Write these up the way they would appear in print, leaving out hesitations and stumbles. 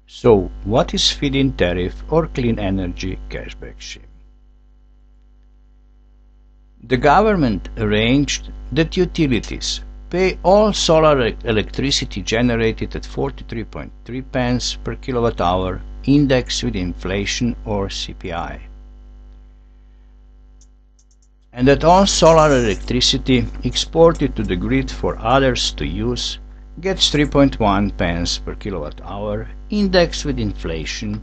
So, what is feed-in tariff or clean energy cashback scheme? The government arranged that utilities pay all solar electricity generated at 43.3 pence per kilowatt hour indexed with inflation or CPI, and that all solar electricity exported to the grid for others to use gets 3.1 pence per kilowatt hour indexed with inflation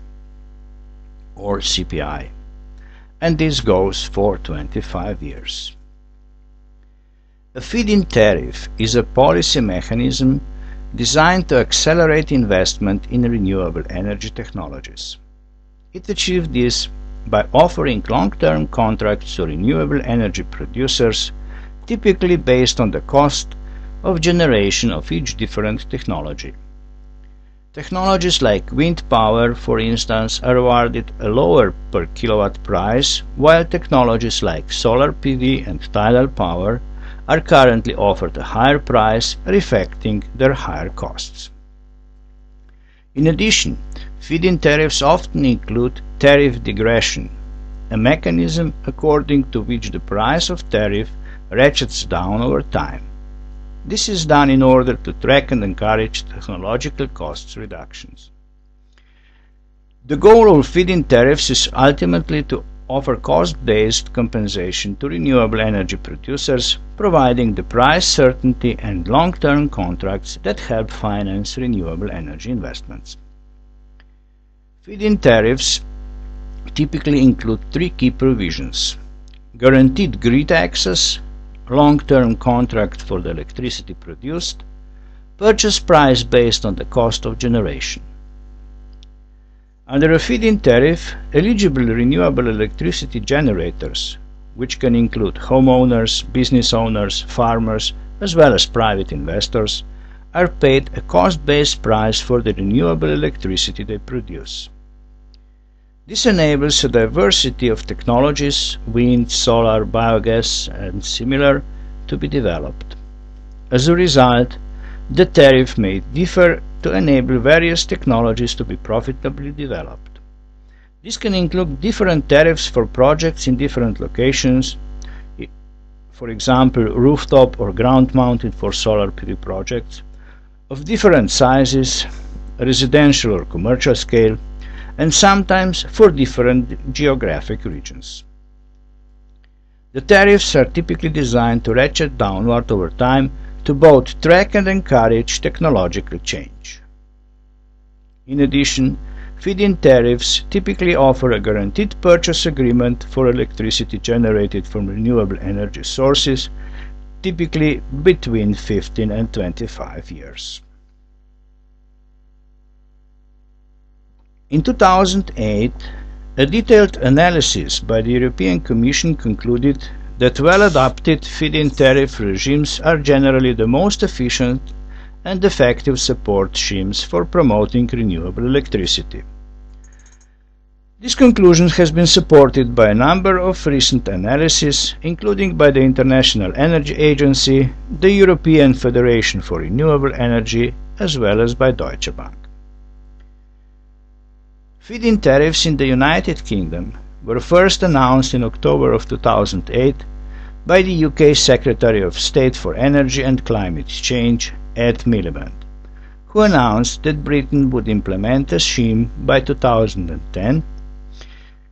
or CPI, and this goes for 25 years. A feed-in tariff is a policy mechanism designed to accelerate investment in renewable energy technologies. It achieved this by offering long-term contracts to renewable energy producers, typically based on the cost of generation of each different technology. Technologies like wind power, for instance, are awarded a lower per kilowatt price, while technologies like solar PV and tidal power are currently offered a higher price, reflecting their higher costs. In addition, feed-in tariffs often include tariff degression, a mechanism according to which the price of tariff ratchets down over time. This is done in order to track and encourage technological cost reductions. The goal of feed-in tariffs is ultimately to offer cost-based compensation to renewable energy producers, providing the price certainty and long-term contracts that help finance renewable energy investments. Feed-in tariffs typically include three key provisions: guaranteed grid access, long-term contract for the electricity produced, purchase price based on the cost of generation. Under a feed-in tariff, eligible renewable electricity generators, which can include homeowners, business owners, farmers, as well as private investors, are paid a cost-based price for the renewable electricity they produce. This enables a diversity of technologies, wind, solar, biogas, and similar, to be developed. As a result, the tariff may differ to enable various technologies to be profitably developed. This can include different tariffs for projects in different locations, for example, rooftop or ground-mounted for solar PV projects, of different sizes, residential or commercial scale, and sometimes for different geographic regions. The tariffs are typically designed to ratchet downward over time to both track and encourage technological change. In addition, feed-in tariffs typically offer a guaranteed purchase agreement for electricity generated from renewable energy sources, typically between 15 and 25 years. In 2008, a detailed analysis by the European Commission concluded that well-adapted feed-in tariff regimes are generally the most efficient and effective support schemes for promoting renewable electricity. This conclusion has been supported by a number of recent analyses, including by the International Energy Agency, the European Federation for Renewable Energy, as well as by Deutsche Bank. Feed-in tariffs in the United Kingdom were first announced in October of 2008 by the UK Secretary of State for Energy and Climate Change, Ed Miliband, who announced that Britain would implement a scheme by 2010,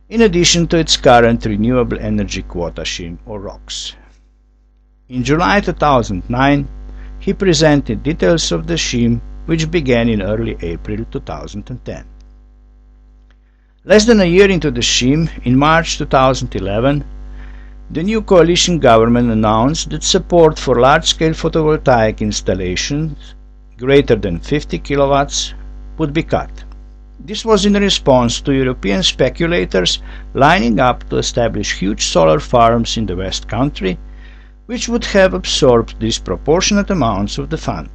in addition to its current Renewable Energy Quota Scheme, or ROQS. In July 2009, he presented details of the scheme, which began in early April 2010. Less than a year into the scheme, in March 2011, the new coalition government announced that support for large-scale photovoltaic installations greater than 50 kilowatts would be cut. This was in response to European speculators lining up to establish huge solar farms in the West Country, which would have absorbed disproportionate amounts of the fund.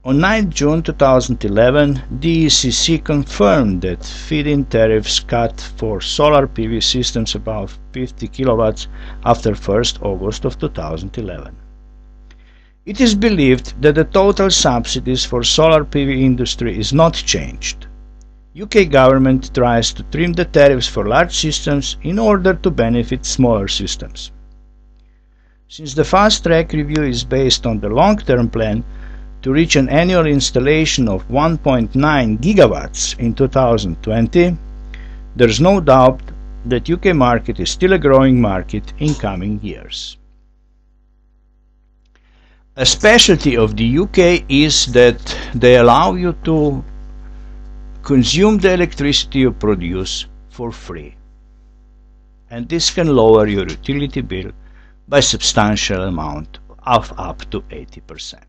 On 9 June 2011, the ECC confirmed that feed-in tariffs cut for solar PV systems above 50 kilowatts after 1 August of 2011. It is believed that the total subsidies for solar PV industry is not changed. UK government tries to trim the tariffs for large systems in order to benefit smaller systems. Since the fast-track review is based on the long-term plan to reach an annual installation of 1.9 gigawatts in 2020, there is no doubt that UK market is still a growing market in coming years. A specialty of the UK is that they allow you to consume the electricity you produce for free, and this can lower your utility bill by a substantial amount of up to 80%.